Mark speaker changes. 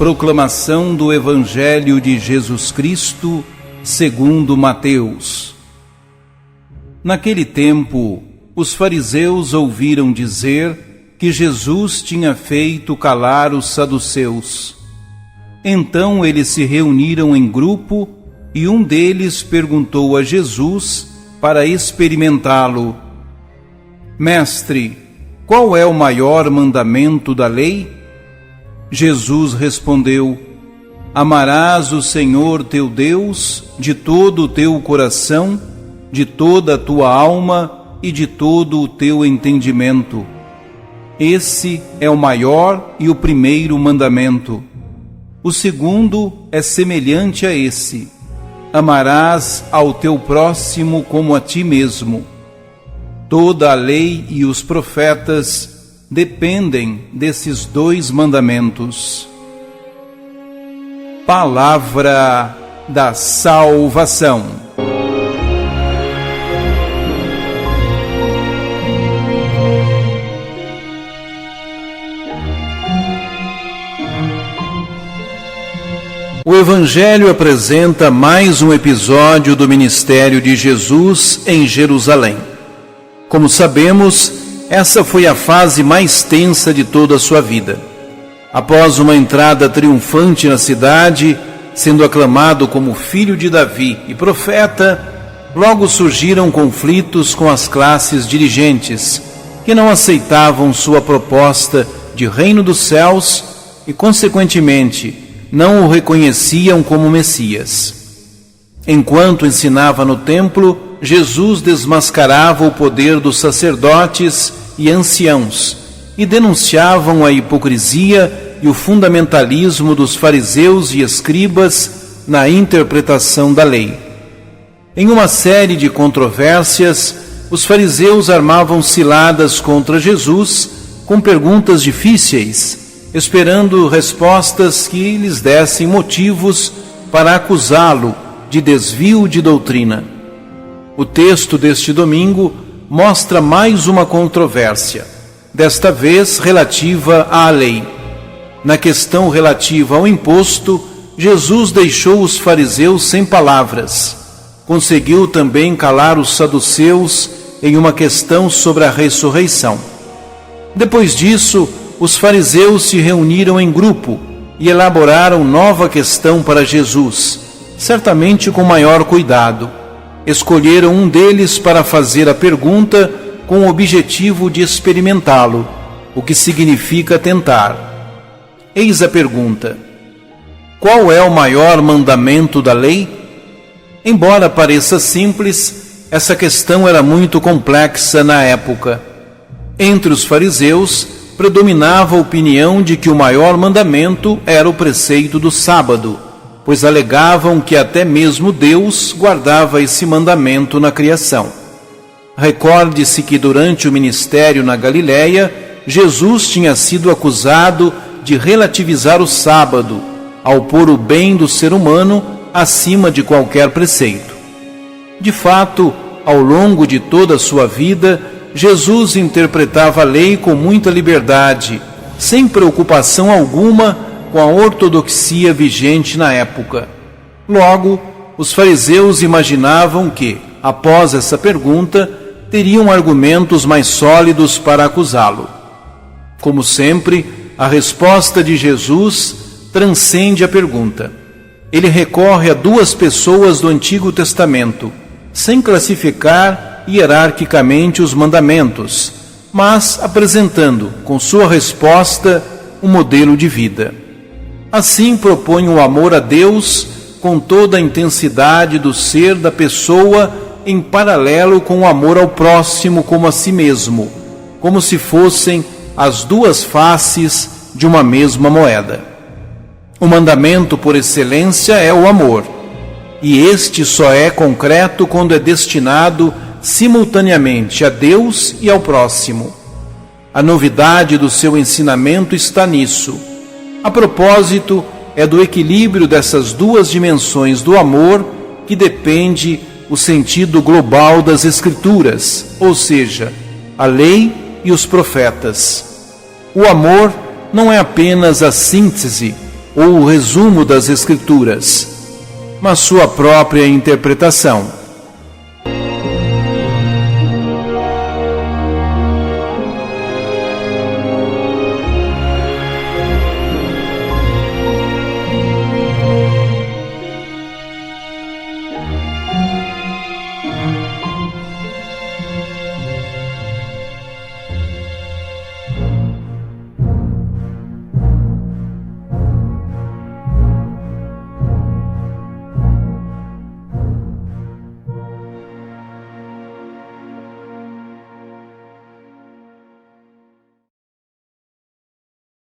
Speaker 1: Proclamação do Evangelho de Jesus Cristo, segundo Mateus. Naquele tempo, os fariseus ouviram dizer que Jesus tinha feito calar os saduceus. Então eles se reuniram em grupo e um deles perguntou a Jesus para experimentá-lo: Mestre, qual é o maior mandamento da lei? Jesus respondeu: Amarás o Senhor teu Deus de todo o teu coração, de toda a tua alma e de todo o teu entendimento. Esse é o maior e o primeiro mandamento. O segundo é semelhante a esse: amarás ao teu próximo como a ti mesmo. Toda a lei e os profetas dependem desses dois mandamentos. Palavra da salvação. O Evangelho apresenta mais um episódio do ministério de Jesus em Jerusalém. Como sabemos, essa foi a fase mais tensa de toda a sua vida. Após uma entrada triunfante na cidade, sendo aclamado como filho de Davi e profeta, logo surgiram conflitos com as classes dirigentes, que não aceitavam sua proposta de reino dos céus e, consequentemente, não o reconheciam como Messias. Enquanto ensinava no templo, Jesus desmascarava o poder dos sacerdotes e anciãos e denunciavam a hipocrisia e o fundamentalismo dos fariseus e escribas na interpretação da lei. Em uma série de controvérsias, os fariseus armavam ciladas contra Jesus com perguntas difíceis, esperando respostas que lhes dessem motivos para acusá-lo de desvio de doutrina. O texto deste domingo mostra mais uma controvérsia, desta vez relativa à lei. Na questão relativa ao imposto, Jesus deixou os fariseus sem palavras. Conseguiu também calar os saduceus em uma questão sobre a ressurreição. Depois disso, os fariseus se reuniram em grupo e elaboraram nova questão para Jesus, certamente com maior cuidado. Escolheram um deles para fazer a pergunta com o objetivo de experimentá-lo, o que significa tentar. Eis a pergunta: qual é o maior mandamento da lei? Embora pareça simples, essa questão era muito complexa na época. Entre os fariseus, predominava a opinião de que o maior mandamento era o preceito do sábado, pois alegavam que até mesmo Deus guardava esse mandamento na criação. Recorde-se que durante o ministério na Galileia, Jesus tinha sido acusado de relativizar o sábado, ao pôr o bem do ser humano acima de qualquer preceito. De fato, ao longo de toda a sua vida, Jesus interpretava a lei com muita liberdade, sem preocupação alguma com a ortodoxia vigente na época. Logo, os fariseus imaginavam que, após essa pergunta, teriam argumentos mais sólidos para acusá-lo. Como sempre, a resposta de Jesus transcende a pergunta. Ele recorre a duas pessoas do Antigo Testamento, sem classificar hierarquicamente os mandamentos, mas apresentando, com sua resposta, um modelo de vida. Assim propõe o amor a Deus com toda a intensidade do ser da pessoa em paralelo com o amor ao próximo como a si mesmo, como se fossem as duas faces de uma mesma moeda. O mandamento por excelência é o amor, e este só é concreto quando é destinado simultaneamente a Deus e ao próximo. A novidade do seu ensinamento está nisso. A propósito, é do equilíbrio dessas duas dimensões do amor que depende o sentido global das Escrituras, ou seja, a lei e os profetas. O amor não é apenas a síntese, ou o resumo das Escrituras, mas sua própria interpretação.